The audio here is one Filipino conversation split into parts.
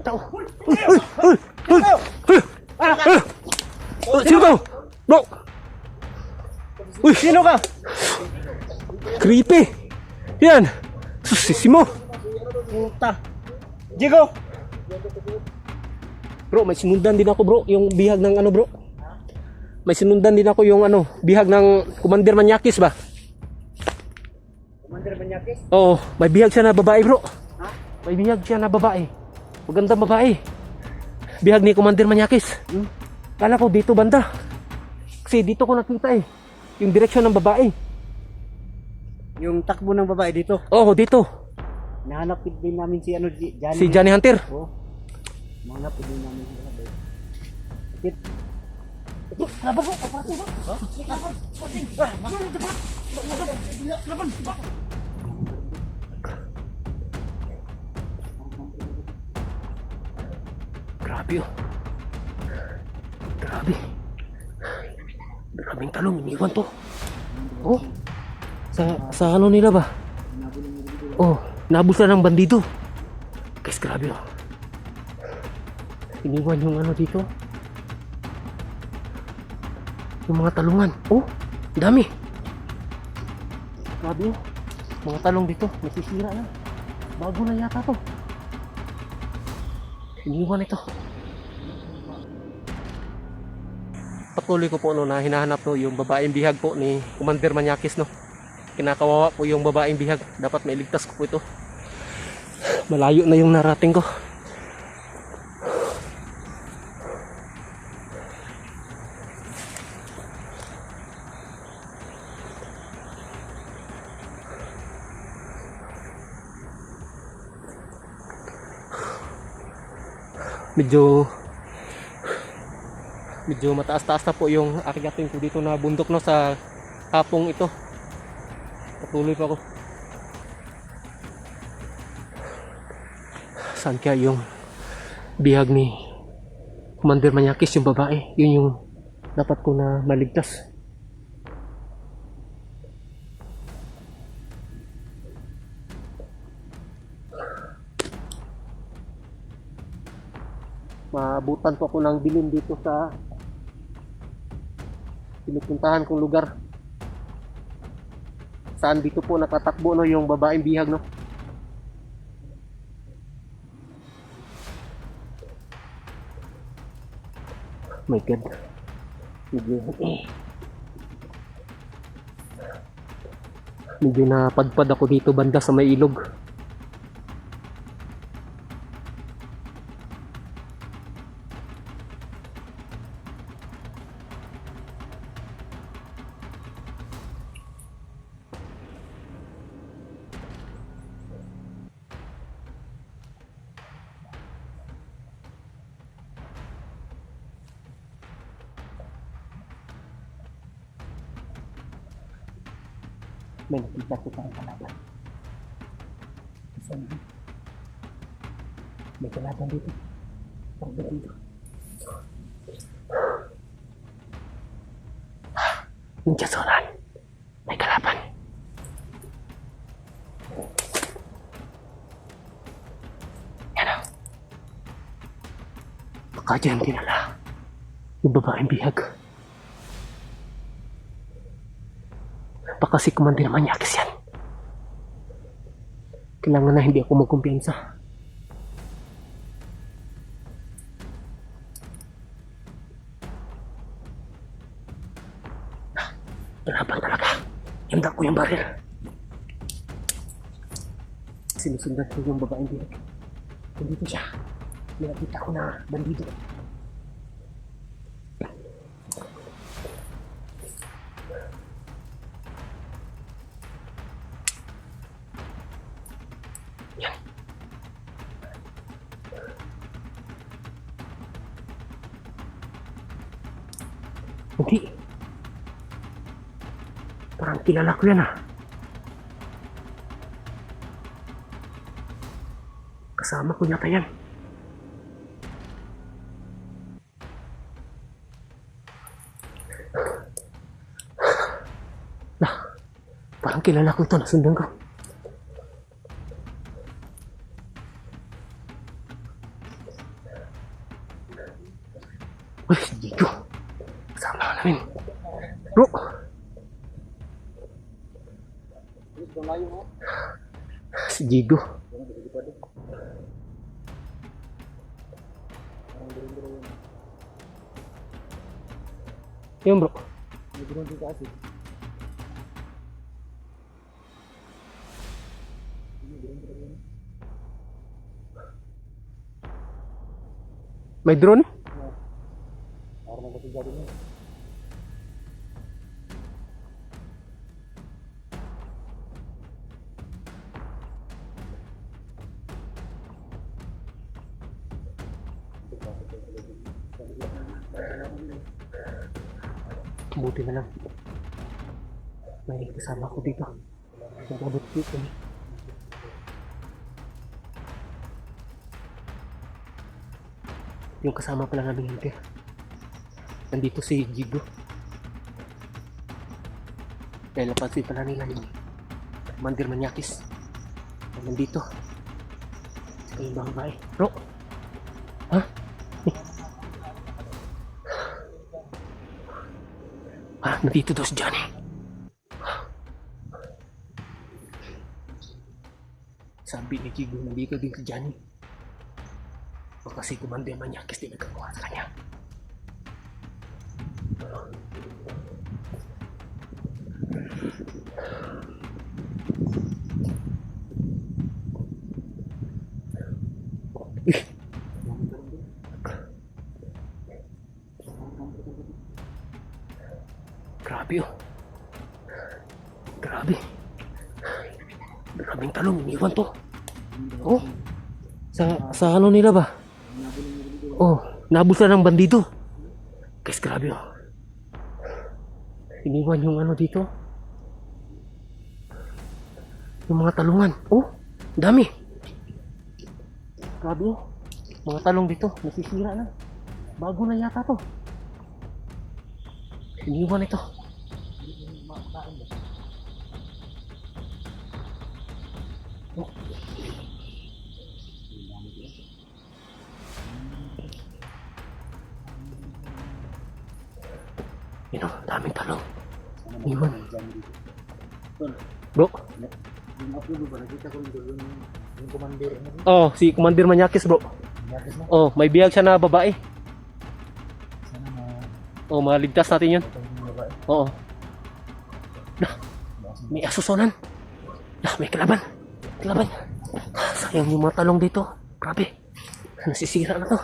Tao. Uy! Uy! Uy! Uy! Uy! Sino ka? Bro! Uy! Sino ka? Creepy! Yan! Susisi mo! Puta. Jigo! Bro, may sinundan din ako bro. Yung bihag ng ano bro. May sinundan din ako yung ano, bihag ng Commander Manyakis ba? Commander Banyakis? Oo, may bihag siya na babae bro. Ha? May bihag siya na babae. Magandang babae. Bihag ni Commander Manyakis. Kala ko dito banda. Kasi dito ko nakita eh. Yung direksyon ng babae. Yung takbo ng babae dito. Oo, dito. Nahanap din namin si ano, Johnny. Si Johnny Hunter. Oo. Nahanap din namin si Johnny. Kit. Grabe oh. Grabe. Grabing talong, iniwan to. Oh. Sa ano nila ba? Oh, nabul sila ng bandido. Guys, grabe oh. Iniwan yung ano dito. Yung mga talungan. Oh, dami. Grabe oh. Mga talong dito, nasisira na. Bago na yata to. Iniwan ito. Patuloy ko po no na hinahanap no yung babaeng bihag po ni Commander Manyakis no. Kinakawawa po yung babaeng bihag. Dapat mailigtas ko po ito. Malayo na yung narating ko. Medyo mataas-taas na po yung aking ko dito na bundok no sa hapong ito. Patuloy pa ako. Saan kaya yung bihag ni Commander Manyakis, yung babae? Yun yung dapat ko na maligtas. Maabutan po ako ng dilim dito sa pinupuntahan kong lugar. Saan dito po nakatakbo no yung babaeng bihag no. My God. Medyo napadpad ako dito banda sa may ilog. May nakita ko tayong kalaban. Saan yun? May kalaban dito. Parang dito. Ninja Soran. May kalaban. Yan o. Baka dyan dinala yung babaeng bihag. Baka si Commander Manyakis yan. Kailangan na hindi ako magkumpiyansa. Laban talaga. Handa ko yung baril. Sinusundan ko yung babaeng bihag. Nandito siya. Nakita ko na bandido. Hindi. Parang kilala ko yan ah. Kasama ko yata yan. Parang kilala ko ito. Nasundan ko. Uy, si Jigo. Kasama namin. Bro. Si Jigo. Yun bro. May drone? Buti na lang. May kasama ko dito. Nagabot dito. Yung kasama pala namin hindi. Nandito si Jigo. Dahil napansin pala nila ni Commander Manyakis. Nandito. Sa kayong bahay. Bro! Ha? Ah, nandito daw si Johnny. Sabi ni Jigo, nandito din si Johnny. Baka si Commander Manyakis din nagkakuha sa kanya. Grabe oh. Grabe. Grabing talong, iniwan to. Oh. Sa ano nila ba? Oh, nabos na ng bandido. Guys, grabe oh. Iniwan yung ano dito. Yung mga talungan. Oh, dami. Grabe oh. Mga talong dito, nasisira na. Bago na yata to. Iniwan ito. Oh. Yun o, daming talong. Iniwan. Bro. Oh, si Commander Manyakis bro. Oh, may biyag siya na babae. Oh, maligtas natin yun. Oo. Nah, may asusonan. Nah, may kalaban. Kalaban. Sayang yung mga talong dito. Grabe. Nasisira na to.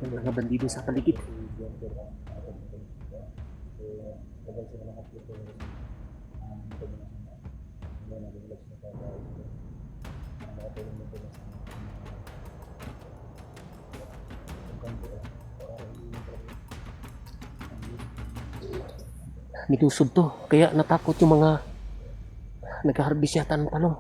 May mga bandido sa paligid. Nilusob to, kaya natakot yung mga nag-harvest yata ng talong.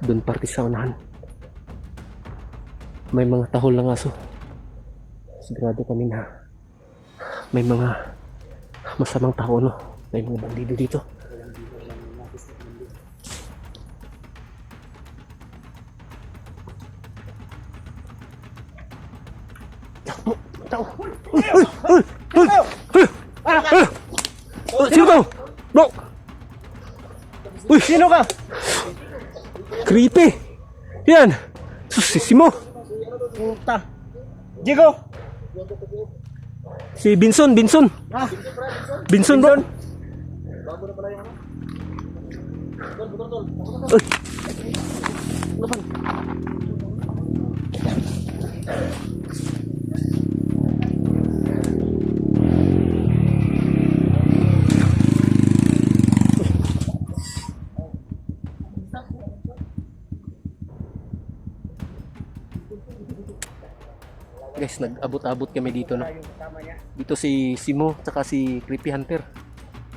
Doon parte sa unahan. May mga tahol ng aso. Sigurado kami na may mga masamang tao, no? May mga bandido dito. Tao! Sino ka? Bro! Uy! Sino ka? Creepy! Yan! Susisi mo! Puta! Jigo! Si Binson! Binson bro! Uy! Guys, nag-abot-abot kami dito, no? Yung kasama niya. Dito si Simo, tsaka si Creepy Hunter.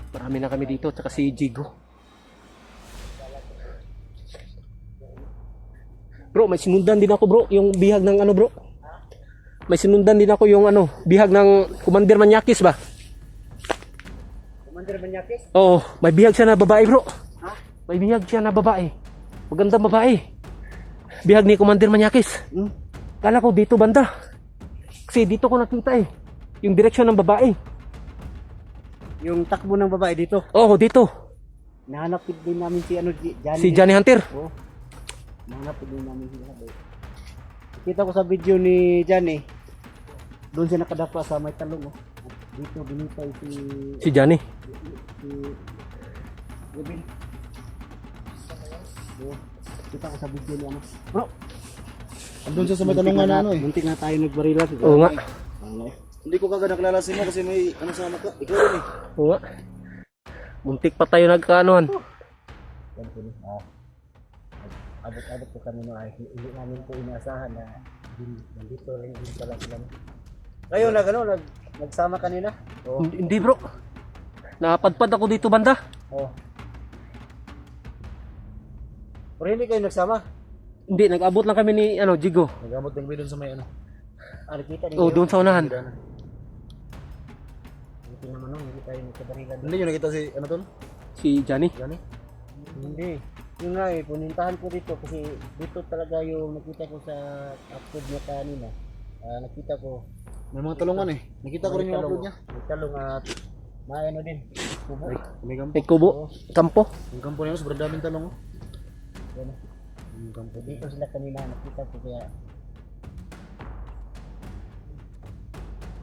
Marami na kami dito, tsaka si Jigo. Bro, may sinundan din ako bro, yung bihag ng ano bro. May sinundan din ako yung ano, bihag ng Commander Manyakis ba? Commander Manyakis? Oo, may bihag siya na babae bro. Ha? May bihag siya na babae. Magandang babae. Bihag ni Commander Manyakis. Kala ko dito banda. Kasi dito ko nakita eh. Yung direksyon ng babae. Yung takbo ng babae dito. Oo, dito. Nahanap din namin si ano, Johnny. Si Johnny Hunter. Oo. Nahanap din namin siya. Kita ko sa video ni Johnny. Doon siya nakadapa sa may talong. Oh. Dito binitay Si Johnny. si Ruben. Oo. Kita ko sa video ni ano. Bro, Andun siya sa may tanungan na ano eh. muntik na tayo nagbarilan. Oo nga. Hindi ko kagad nakilala si mo kasi may ano sa anak ka. Ikaw rin eh. Oo nga. Muntik pa tayo nagkaanuhan. Abot-abot po kami no ay hindi namin po inaasahan na nandito rin din pala sila. Kayo nagsama kanina? Oo. Hindi bro. Napadpad ako dito banda. Oo. Pero hindi kayo nagsama? Hindi, nag-abot lang kami ni ano, Jigo. Nagamot ng doon sa may ano. Nakita Oh, doon sa unahan. Hindi naman nung hindi tayo nagkabarilan. Hindi nyo nakita si ano tol? Si Johnny. Johnny? Hindi. Yung nga eh, punintahan ko dito kasi dito talaga yung nakita ko sa upload niya kanina. Nakita ko May mga talungan eh. Nakita ko rin yung upload niya. may talong at may ano din. Kubo. May kampo. May kubo. Kampo. Yung kampo niya sobrang daming talong oh. Yan. Yung kampo. Dito sila kanina nakita ko kaya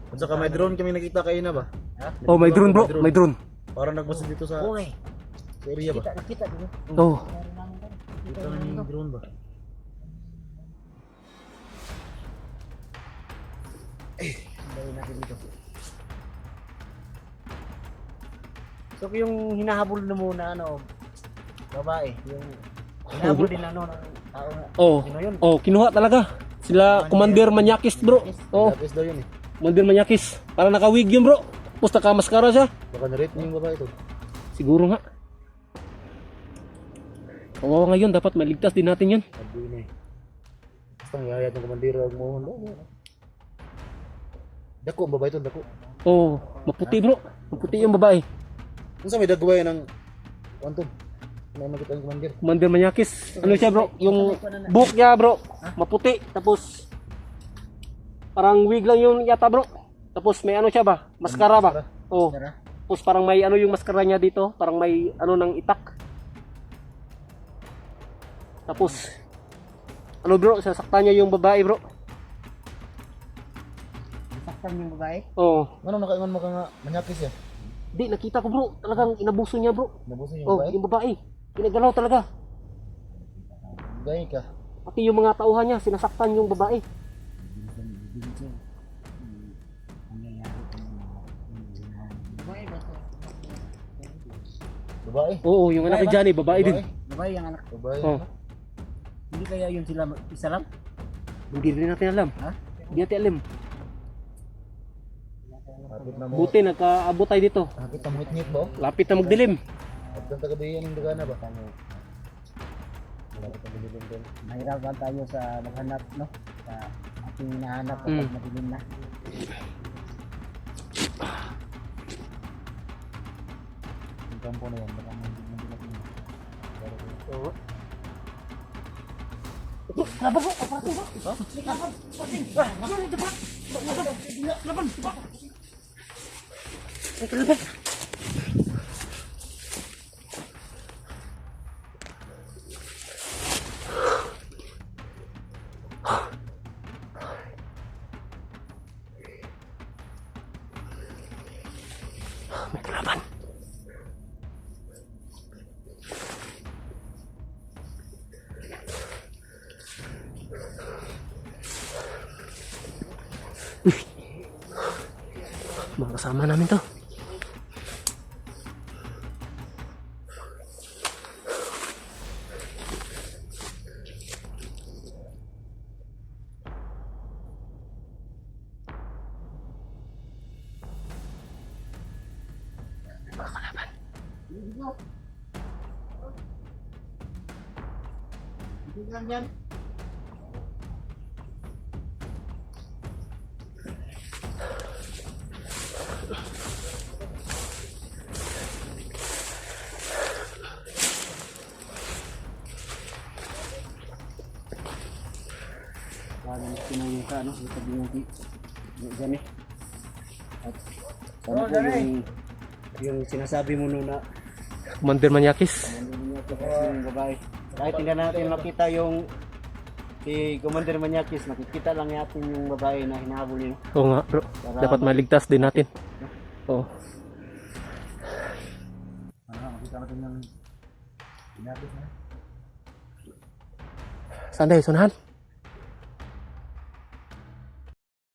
At saka may drone kami nakita kaina ba? ha? Oh, may drone bro. May drone. Parang nagbasin dito sa, Okay. sa area ba? Nakita dito. Oh. Kita namin yung drone ba? Dahil natin dito. So yung hinahabol na muna ano babae, yung hinahabol din ano ng tao na. Oh. Sino yun? Oh, kinuha talaga. Sila Commander Manyakis bro. Oh, Lapis daw yun eh. Commander Manyakis. Para naka-wig yun bro. Tapos naka-maskara siya. Baka na-rate niyo yung babae to. Siguro nga. Oo, ngayon dapat maligtas din natin yan. Sabi na eh. Basta ngayayat ng komandiro ang mohon. Dako ang babae to, dako. Oh, maputi bro. Maputi yung babae. Kung sa may dagway ng Quantum. May makita ang komandir. Commander Manyakis. Ano siya bro? Yung buhok niya bro. Maputi. Tapos parang wig lang yung yata bro. Tapos may ano siya ba? Maskara ba? Oh. Tara. Tapos parang may ano yung maskara niya dito. Parang may ano ng itak. Tapos ano bro? Sasaktan niya yung babae bro. Nasaktan yung babae. Oh. Ano nakaingon mo ka nga manyakis ya? Di, nakita ko bro. Talagang inabuso niya bro. Nabusin yung Oh, babae? yung babae. Pinagalaw talaga. Gay ka. Pati yung mga tauhan niya, sinasaktan yung babae. Babae? Oo, yung anak ni Johnny, babae din. Babae yung anak. Babae. Oh. Hindi kaya yun sila isa lang? Hindi rin natin alam. Ha? Hindi natin alam. Hapit na mo. Buti, nagkaabot tayo dito. Hapit na mo ngit ba? Lapit na magdilim. At ang tagabihan ng dagana ba? Hapit na bilibin din. Mahirapan tayo sa maghanap, no? Sa ating hinahanap kapag madilim na. Yung kampo na yan. Baka mandilat mo. Oo. May kalaban. Mga kasama namin to. Hindi lang yan. Parang pinayong ka, no? Yung tabi ng dyan eh. At ano po yung sinasabi mo nun na Commander Manyakis. yung babae. Kahit hindi natin makita yung si Commander Manyakis, makikita lang natin yung babae na hinahabol niya. Oo nga bro. Dapat maligtas din natin. Oo. Makita natin yung pinapit na. Saan tayo? Sunahan?